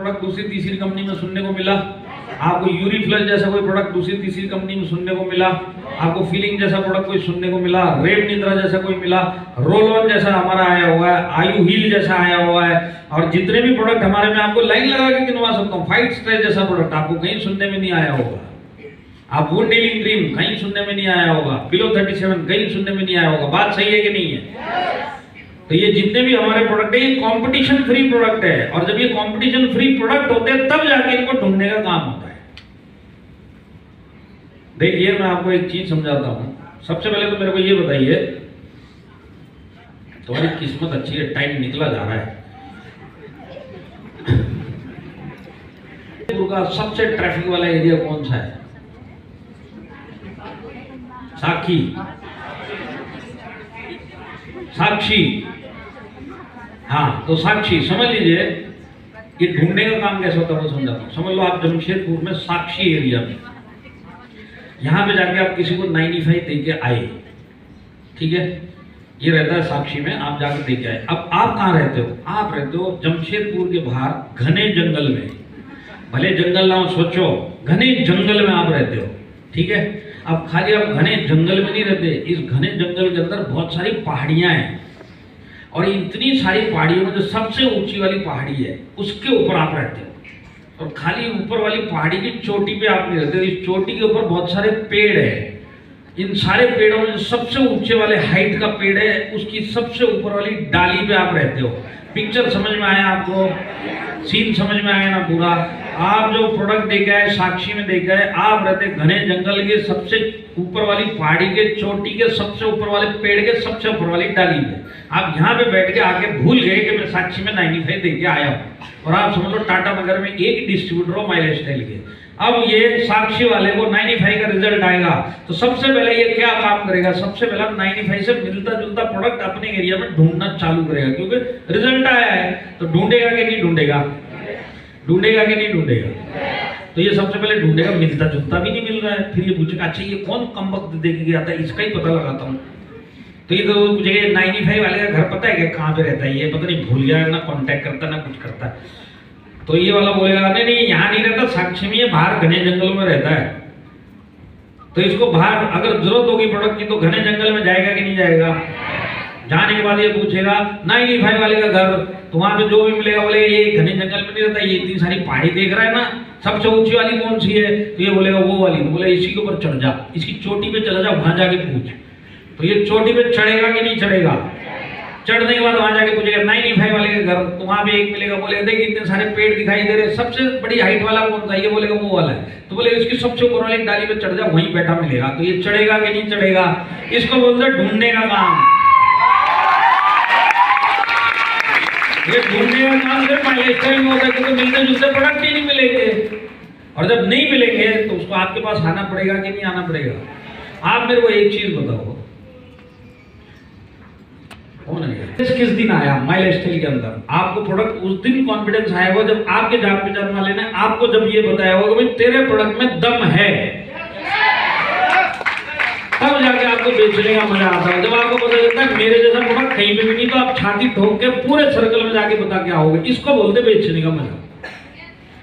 Product दूसरी तीसरी company में सुनने को मिला, आपको यूरीफ्लश जैसा कोई प्रोडक्ट दूसरी तीसरी कंपनी में सुनने को मिला, आपको फीलिंग जैसा प्रोडक्ट कोई सुनने को मिला, रेप निद्रा जैसा कोई मिला, रोल ऑन जैसा हमारा आया हुआ है, आयु हील जैसा आया हुआ है, और जितने भी प्रोडक्ट हमारे में आपको लाइन लगा के गिनवा सकता हूँ। फाइट स्ट्रेस जैसा प्रोडक्ट आपको कहीं सुनने में नहीं आया होगा, आप वुंड हीलिंग क्रीम कहीं सुनने में नहीं आया होगा, बिलो 37 कहीं सुनने में नहीं आया होगा। बात सही है कि नहीं है? तो ये जितने भी हमारे प्रोडक्ट है ये कंपटीशन फ्री प्रोडक्ट है, और जब ये कंपटीशन फ्री प्रोडक्ट होते हैं तब जाके इनको ढूंढने का काम होता है। देखिए मैं आपको एक चीज समझाता हूं। सबसे पहले तो मेरे को ये बताइए, तुम्हारी किस्मत अच्छी है, टाइम निकला जा रहा है। का सबसे ट्रैफिक वाला एरिया कौन सा है? साक्षी, साक्षी, हाँ तो साक्षी समझ लीजिए, ये ढूंढने का काम कैसे होता है वो समझाता हूँ। समझ लो आप जमशेदपुर में साक्षी एरिया में, यहाँ पे जाके आप किसी को 95 दे के आए, ठीक है, ये रहता है साक्षी में, आप जाके दे के आए। अब आप कहाँ रहते हो? आप रहते हो जमशेदपुर के बाहर घने जंगल में, भले जंगल ना हो, सोचो घने जंगल में आप रहते हो, ठीक है। अब खाली आप घने जंगल में नहीं रहते, इस घने जंगल के अंदर बहुत सारी पहाड़ियां हैं, और इतनी सारी पहाड़ियों में जो सबसे ऊंची वाली पहाड़ी है उसके ऊपर आप रहते हो, और खाली ऊपर वाली पहाड़ी की चोटी पे आप नहीं रहते, इस चोटी के ऊपर बहुत सारे पेड़ है। इन सारे पेड़ों में जो सबसे ऊंचे वाले हाइट का पेड़ है उसकी सबसे ऊपर वाली डाली पे आप रहते हो। पिक्चर समझ में आया आपको? सीन समझ में आया ना पूरा? आप जो प्रोडक्ट देखे आए साक्षी में देखे आए, आप रहते घने जंगल के सबसे ऊपर वाली पहाड़ी के चोटी के सबसे ऊपर वाले पेड़ के सबसे ऊपर वाली डाली में। आप यहाँ पे बैठ के आके भूल गए कि मैं साक्षी में 95 दे के आया हूँ, और आप समझ लो टाटा नगर में एक डिस्ट्रीब्यूटर हो माइलेज स्टाइल के। अब ये साक्षी वाले को 95 का रिजल्ट आएगा तो सबसे पहले ये क्या काम करेगा? सबसे पहले 95 से मिलता जुलता प्रोडक्ट अपने एरिया में ढूंढना चालू करेगा, क्योंकि रिजल्ट आया है तो ढूंढेगा कि नहीं ढूंढेगा? ढूंढेगा कि नहीं ढूंढेगा? तो ये सबसे पहले ढूंढेगा, मिलता जुलता भी नहीं मिल रहा है, फिर ये पूछेगा अच्छा ये कौन कम वक्त दे के गया था, इसका ही पता लगाता हूँ। तो ये तो पूछेगा 95 वाले का घर पता है क्या, कहाँ पे रहता है, ये पता नहीं भूल गया, ना कांटेक्ट करता ना कुछ करता। तो ये वाला बोलेगा नहीं नहीं यहाँ नहीं रहता, साक्षी में ये बाहर घने जंगलों में रहता है। तो इसको बाहर अगर जरूरत होगी प्रोडक्ट की तो घने जंगल में जाएगा कि नहीं जाएगा? जाने के बाद ये पूछेगा 95 वाले का घर, तो वहां पे जो भी मिलेगा बोले ये घने जंगल में नहीं रहता, ये इतनी सारी पहाड़ी देख रहा है ना, सबसे ऊंची वाली कौन सी है? तो ये बोलेगा वो वाली। तो बोले इसी के ऊपर चढ़ जा, इसकी चोटी पे चला जा, वहां जाके पूछ। तो ये चोटी पे चढ़ेगा कि नहीं चढ़ेगा? चढ़ने के बाद वहां जाके पूछेगा 95 वाले के घर, तो वहां पे एक मिलेगा, बोलेगा देख इतने सारे पेड़ दिखाई दे रहे, सबसे बड़ी हाइट वाला कौन सा? ये बोलेगा वो वाला है। तो बोले इसकी सबसे ऊपर वाली डाली पे चढ़ जा, वहीं बैठा मिलेगा। तो ये चढ़ेगा कि नहीं चढ़ेगा? इसको बोलते हैं ढूंढने का काम। ये ढूंढने का काम सिर्फ माइलेज स्टाइल में होता है, क्योंकि मिलते जुलते प्रोडक्ट ही नहीं मिलेंगे, और जब नहीं मिलेंगे तो उसको आपके पास आना पड़ेगा कि नहीं आना पड़ेगा? आप मेरे को एक चीज बताओ, किस दिन आया माइलेज स्टाइल के अंदर आपको प्रोडक्ट? उस दिन कॉन्फिडेंस आया होगा जब आपके जान पहचान वाले ने आपको जब ये बताया होगा कि भाई तेरे प्रोडक्ट में दम है, तब जाके आपको बेचने का मजा आता है। जब आपको पता चलता है मेरे जैसा प्रोडक्ट कहीं पे भी नहीं, तो आप छाती ठोक के पूरे सर्कल में जाके बता के आओगे। इसको बोलते बेचने का मजा।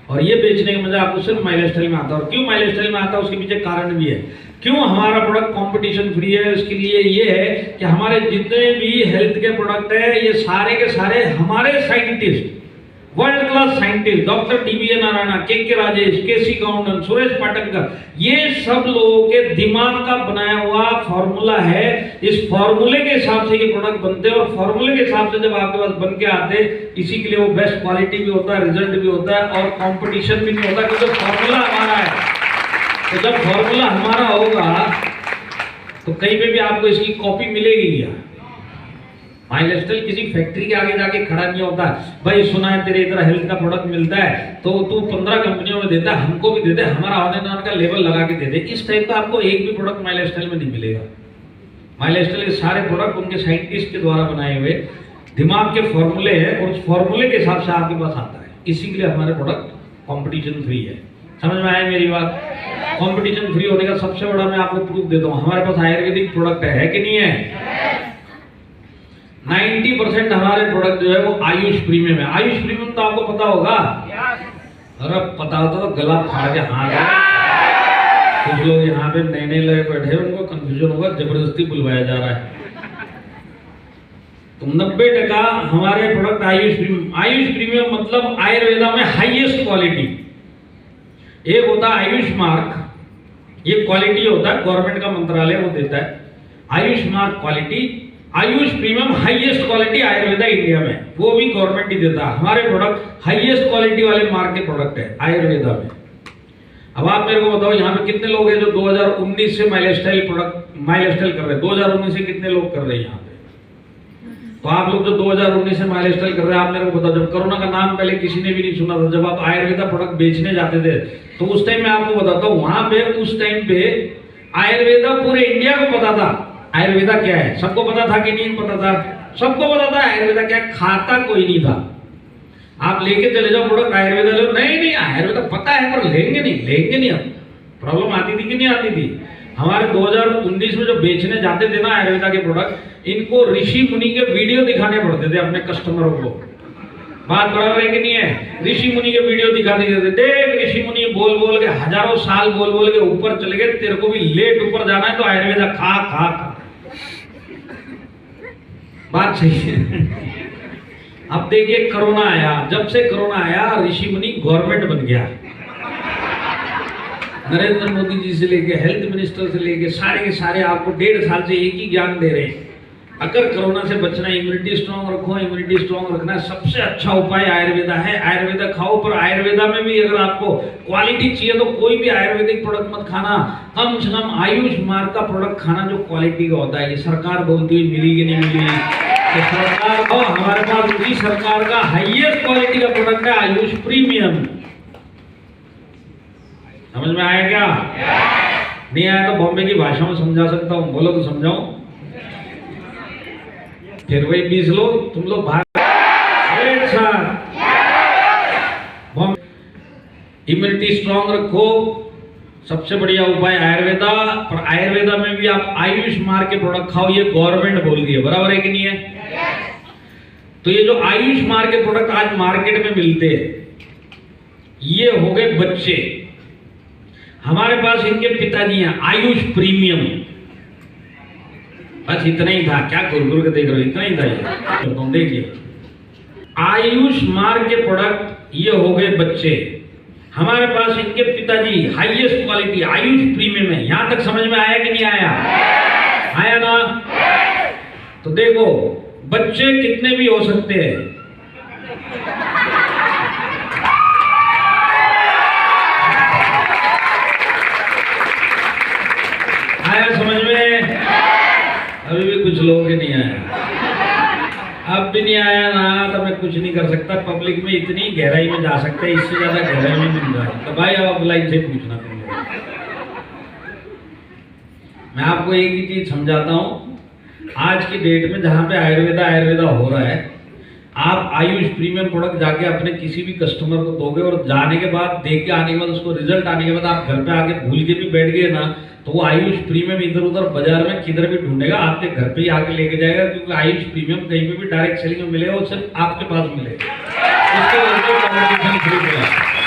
और ये बेचने का मजा आपको सिर्फ माइलेज स्टाइल में आता है। और क्यों माइलेज स्टाइल में आता है उसके पीछे कारण भी है। क्यों हमारा प्रोडक्ट कंपटीशन फ्री है? उसके लिए ये है कि हमारे जितने भी हेल्थ के प्रोडक्ट है ये सारे के सारे हमारे scientist, world class scientist, doctor DBA Narayan, के राजेश, KC गौंडन, सुरेश पाटनकर, ये सब लोगों के दिमाग का बनाया हुआ फॉर्मूला है। इस फॉर्मूले के हिसाब से ये प्रोडक्ट बनते हैं, और फॉर्मूले के हिसाब से जब आपके पास बन के आते, इसी के लिए वो बेस्ट क्वालिटी भी होता है, रिजल्ट भी होता है, और कंपटीशन भी नहीं होता, क्योंकि फॉर्मूला हमारा है। तो जब फॉर्मूला हमारा होगा तो कहीं पे भी आपको इसकी कॉपी मिलेगी क्या? माइलेज स्टाइल किसी फैक्ट्री के आगे जाके खड़ा नहीं होता, भाई सुना है तेरे इधर हेल्थ का प्रोडक्ट मिलता है तो तू 15 कंपनियों में देता है, हमको भी दे दे, हमारा ऑनलाइन का लेवल लगा के दे दे। इस टाइप का आपको एक भी प्रोडक्ट माइलेज स्टाइल में नहीं मिलेगा। माइलेज स्टाइल के सारे प्रोडक्ट उनके साइंटिस्ट के द्वारा बनाए हुए दिमाग के फॉर्मूले हैं, और उस फॉर्मूले के हिसाब से आपके पास आता है। इसी के लिए हमारे प्रोडक्ट कंपटीशन फ्री है। समझ में आया मेरी बात? कंपटीशन फ्री होने का सबसे बड़ा मैं आपको प्रूफ देता हूँ, हमारे पास आयुर्वेदिक प्रोडक्ट है कि नहीं है? 90% हमारे प्रोडक्ट जो है वो आयुष प्रीमियम है। आयुष प्रीमियम तो आपको पता होगा, और अब पता होता तो गला फाड़ के हाथ कुछ लोग यहाँ पे नए नए लगे बैठे, उनको कंफ्यूजन होगा, जबरदस्ती बुलवाया जा रहा है। तो 90% हमारे product Ayush premium. Ayush premium मतलब आयुर्वेदा में हाईएस्ट क्वालिटी। एक होता है आयुष मार्क, ये क्वालिटी होता है, गवर्नमेंट का मंत्रालय वो देता है Ayush mark quality. Ayush premium highest quality Ayurveda India में, वो भी गवर्नमेंट ही देता है। हमारे प्रोडक्ट हाईएस्ट क्वालिटी वाले मार्क के प्रोडक्ट है आयुर्वेदा में। अब आप मेरे को बताओ यहाँ पे कितने लोग हैं जो 2019 से माइलस्टाइल कर रहे हैं? 2019 से कितने लोग कर रहे हैं यहाँ पे? तो आप लोग जो 2019 से माइलस्टाइल कर रहे हैं, आप मेरे को बताओ, जब कोरोना का नाम पहले किसी ने भी नहीं सुना था, जब आप आयुर्वेदा प्रोडक्ट बेचने जाते थे, तो उस टाइम में आपको बताता हूँ, वहां पे उस टाइम पे आयुर्वेदा पूरे इंडिया को पता था आयुर्वेदा क्या है। सबको पता था कि नहीं पता था? सबको पता था आयुर्वेदा क्या है, खाता कोई नहीं था। आप लेके चले जाओ प्रोडक्ट आयुर्वेदा लो, नहीं आयुर्वेदा पता है पर लेंगे नहीं। अब प्रॉब्लम आती थी कि नहीं आती थी? हमारे 2019 में जो बेचने जाते थे ना आयुर्वेदा के प्रोडक्ट, इनको ऋषि मुनि के वीडियो दिखाने पड़ते थे अपने कस्टमरों को। बात बराबर है कि नहीं है? ऋषि मुनि के वीडियो दिखा देते थे, देख ऋषि मुनि बोल के हजारों साल बोल के ऊपर चले गए, तेरे को भी लेट ऊपर जाना है तो आयुर्वेदा खा। बात सही है। अब देखिए कोरोना आया, जब से कोरोना आया ऋषि मुनि गवर्नमेंट बन गया। नरेंद्र मोदी जी से लेके हेल्थ मिनिस्टर से लेके सारे के सारे आपको 1.5 साल से एक ही ज्ञान दे रहे हैं, अगर कोरोना से बचना, इम्यूनिटी स्ट्रांग रखो, इम्यूनिटी स्ट्रांग रखना सबसे अच्छा उपाय आयुर्वेदा है। आयुर्वेदा खाओ, पर आयुर्वेदा में भी अगर आपको क्वालिटी चाहिए तो कोई भी आयुर्वेदिक प्रोडक्ट मत खाना, कम से कम आयुष मार्क का प्रोडक्ट खाना जो क्वालिटी का होता है। ये सरकार बोलती हुई मिली कि नहीं मिली? तो सरकार को, हमारे पास उसी सरकार का हाईएस्ट क्वालिटी का प्रोडक्ट है आयुष प्रीमियम। समझ में आया क्या? नहीं आया तो बॉम्बे की भाषा में समझा सकता हूँ, बोलो तो समझाऊं। फिर वही 20 लोग तुम लोग भाग इम्यूनिटी स्ट्रांग रखो, सबसे बढ़िया उपाय आयुर्वेदा। पर आयुर्वेदा में भी आप आयुष मार्क के प्रोडक्ट खाओ, ये गवर्नमेंट बोल रही है, बराबर है कि नहीं है? तो ये जो आयुष मार्क के प्रोडक्ट आज मार्केट में मिलते हैं, ये हो गए बच्चे। हमारे पास इनके पिताजी हैं आयुष प्रीमियम। बस इतना ही था, क्या गुरगुर के देख रहे हो, इतना ही था ये। तो देखिए आयुष मार्क के प्रोडक्ट ये हो गए बच्चे। हमारे पास इनके पिताजी हाईएस्ट क्वालिटी आयुष प्रीमियम है। यहां तक समझ में आया कि नहीं आया? आया ना? तो देखो बच्चे कितने भी हो सकते हैं। आया समझ में? अभी भी कुछ लोगों के नहीं आया। अब भी नहीं आया ना तो मैं कुछ नहीं कर सकता। पब्लिक में इतनी गहराई में जा सकते हैं, इससे ज्यादा गहराई में नहीं जा सकता। भाई अब लाइन से पूछना तुम लोग। मैं आपको एक ही चीज समझाता हूँ, आज की डेट में जहाँ पे आयुर्वेदा हो रहा है, आप आयुष प्रीमियम प्रोडक्ट जाके अपने किसी भी कस्टमर को दोगे और जाने के बाद, देख के आने के बाद, उसको रिजल्ट आने के बाद आप घर पे आके भूल के भी बैठ गए ना, तो वो आयुष प्रीमियम इधर उधर बाजार में किधर भी ढूंढेगा, आपके घर पे ही आके लेके जाएगा। क्योंकि आयुष प्रीमियम कहीं पे भी डायरेक्ट सेलिंग में मिलेगा, वो सिर्फ आपके पास मिलेगा। इसके वजह से